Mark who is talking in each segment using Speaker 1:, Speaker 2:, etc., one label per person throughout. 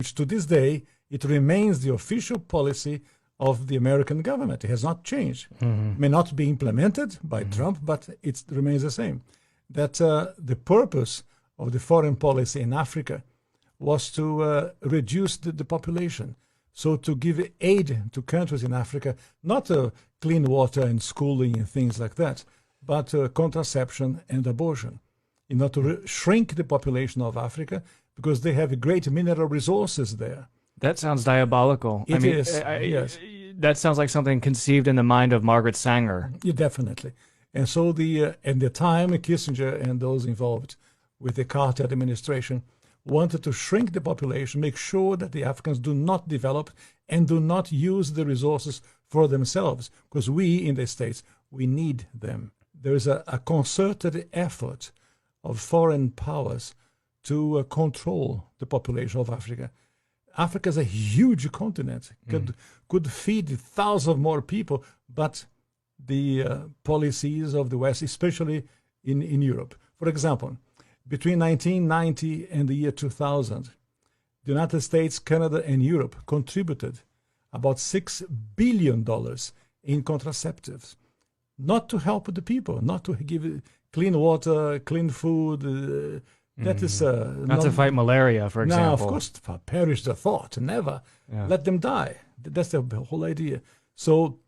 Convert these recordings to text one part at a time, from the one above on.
Speaker 1: which to this day, it remains the official policy of the American government. It has not changed. May not be implemented by Trump, but it remains the same. That the purpose of the foreign policy in Africa was to reduce the population. So to give aid to countries in Africa, not clean water and schooling and things like that, but contraception and abortion, in order to shrink the population of Africa, because they have great mineral resources there.
Speaker 2: That sounds diabolical.
Speaker 1: It is, yes.
Speaker 2: That sounds like something conceived in the mind of Margaret Sanger.
Speaker 1: Yeah, definitely. And so at the time, Kissinger and those involved with the Carter administration wanted to shrink the population, make sure that the Africans do not develop and do not use the resources for themselves, because we in the States, we need them. There is a concerted effort of foreign powers to control the population of Africa. Africa is a huge continent, could feed thousands more people, but the policies of the West, especially in Europe. For example, between 1990 and the year 2000, the United States, Canada, and Europe contributed about $6 billion in contraceptives, not to help the people, not to give clean water, clean food. That is
Speaker 2: not to fight malaria, for example.
Speaker 1: No, of course, perish the thought, never.
Speaker 2: Yeah.
Speaker 1: Let them die. That's the whole idea. So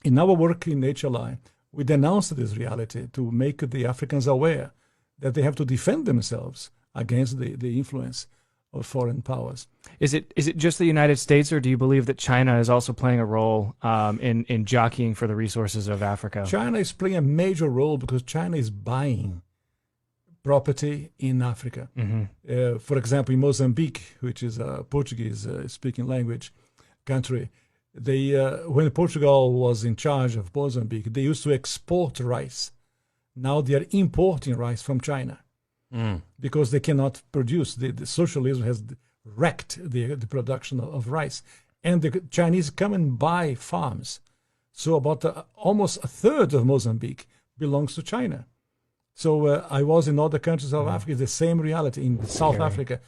Speaker 1: in our work in HLI, we denounced this reality to make the Africans aware that they have to defend themselves against the influence of foreign powers.
Speaker 2: Is it just the United States, or do you believe that China is also playing a role in jockeying for the resources of Africa?
Speaker 1: China is playing a major role because China is buying property in Africa. For example, in Mozambique, which is a Portuguese-speaking language country, when Portugal was in charge of Mozambique, they used to export rice. Now they are importing rice from China because they cannot produce. The socialism has wrecked the production of rice. And the Chinese come and buy farms. So about almost a third of Mozambique belongs to China. So I was in other countries of Africa, the same reality. In South Africa,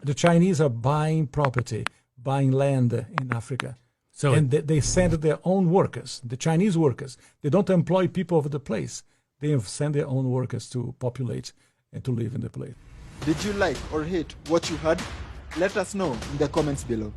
Speaker 1: the Chinese are buying property, buying land in Africa. So, and they send their own workers, the Chinese workers. They don't employ people of the place. They send their own workers to populate and to live in the place.
Speaker 3: Did you like or hate what you heard? Let us know in the comments below.